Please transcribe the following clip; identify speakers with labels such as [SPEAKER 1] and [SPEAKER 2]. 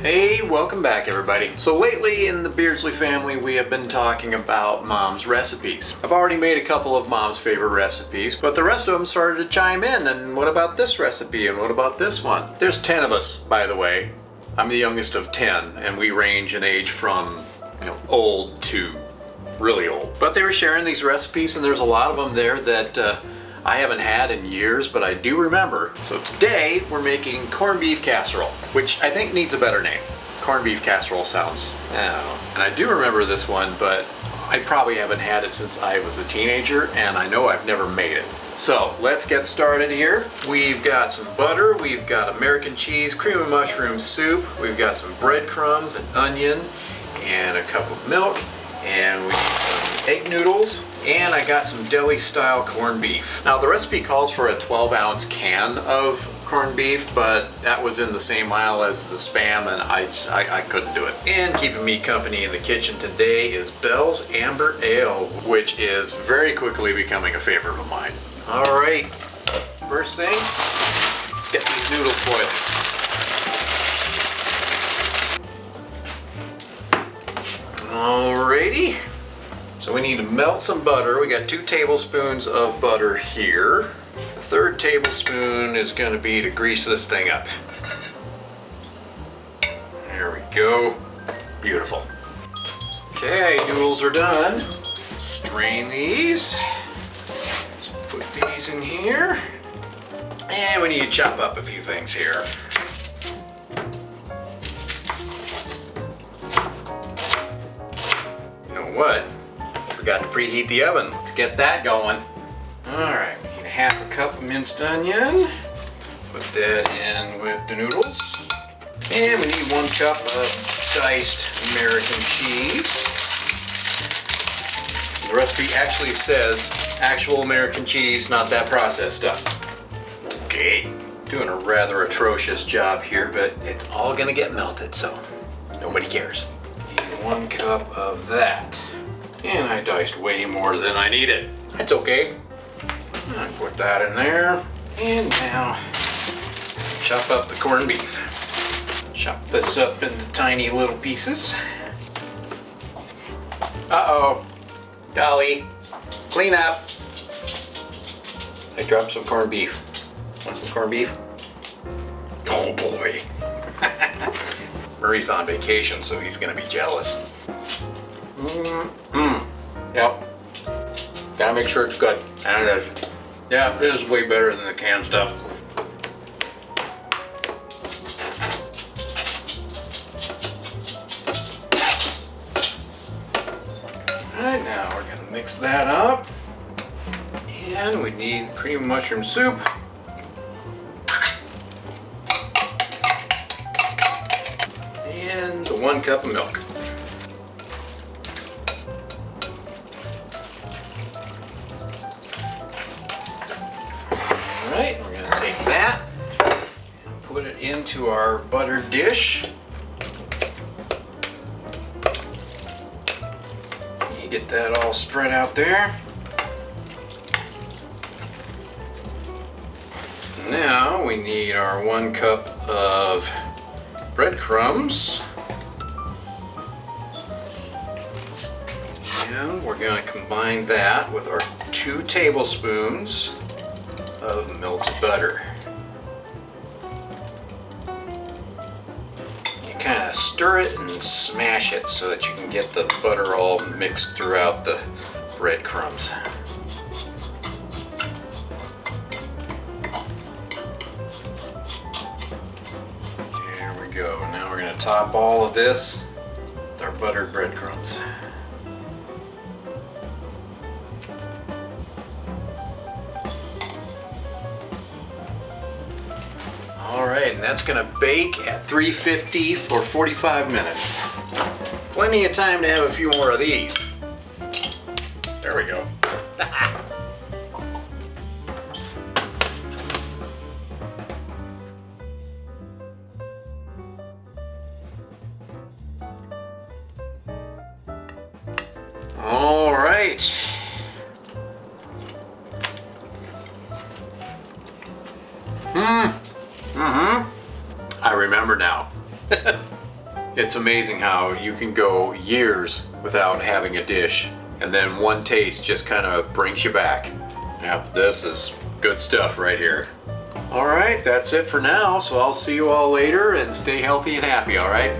[SPEAKER 1] Hey, welcome back everybody. So lately in the Beardslee family we have been talking about Mom's recipes. I've already made a couple of Mom's favorite recipes, but the rest of them started to chime in. And what about this recipe? And what about this one? There's 10 of us, by the way. I'm the youngest of 10, and we range in age from, old to really old. But they were sharing these recipes, and there's a lot of them there that I haven't had in years, but I do remember. So today we're making corned beef casserole, which I think needs a better name. Corned beef casserole sounds, I don't know. And I do remember this one, but I probably haven't had it since I was a teenager, and I know I've never made it. So let's get started here. We've got some butter, we've got American cheese, cream of mushroom soup, we've got some breadcrumbs, an onion, and a cup of milk, and we need some egg noodles, and I got some deli style corned beef. Now the recipe calls for a 12-ounce can of corned beef, but that was in the same aisle as the Spam, and I couldn't do it. And keeping me company in the kitchen today is Bell's Amber Ale, which is very quickly becoming a favorite of mine. All right, first thing, let's get these noodles boiling. Alrighty. So we need to melt some butter. We got 2 tablespoons of butter here. The 3rd tablespoon is going to be to grease this thing up. There we go. Beautiful. Okay, noodles are done. Strain these. Let's put these in here. And we need to chop up a few things here. You know what? Forgot to preheat the oven. Let's get that going. Alright, we need 1/2 cup of minced onion. Put that in with the noodles. And we need 1 cup of diced American cheese. The recipe actually says actual American cheese, not that processed stuff. Okay, doing a rather atrocious job here, but it's all gonna get melted, so nobody cares. Need 1 cup of that. And I diced way more than I needed. That's okay. I put that in there. And now, chop up the corned beef. Chop this up into tiny little pieces. Uh-oh. Dolly, clean up. I dropped some corned beef. Want some corned beef? Oh boy. Murray's on vacation, so he's gonna be jealous. Yep. Gotta make sure it's good. And it is. Yeah, this is way better than the canned stuff. Alright, now we're gonna mix that up. And we need cream of mushroom soup. And the 1 cup of milk. Alright, we're going to take that and put it into our buttered dish. You get that all spread out there. Now we need our 1 cup of breadcrumbs. And we're going to combine that with our 2 tablespoons of melted butter. You kind of stir it and smash it so that you can get the butter all mixed throughout the breadcrumbs. There we go. Now we're going to top all of this with our buttered breadcrumbs. Alright, and that's going to bake at 350 for 45 minutes. Plenty of time to have a few more of these. There we go. Alright. I remember now. It's amazing how you can go years without having a dish, and then one taste just kind of brings you back. Yep, this is good stuff right here. All right, that's it for now, so I'll see you all later, and stay healthy and happy, all right?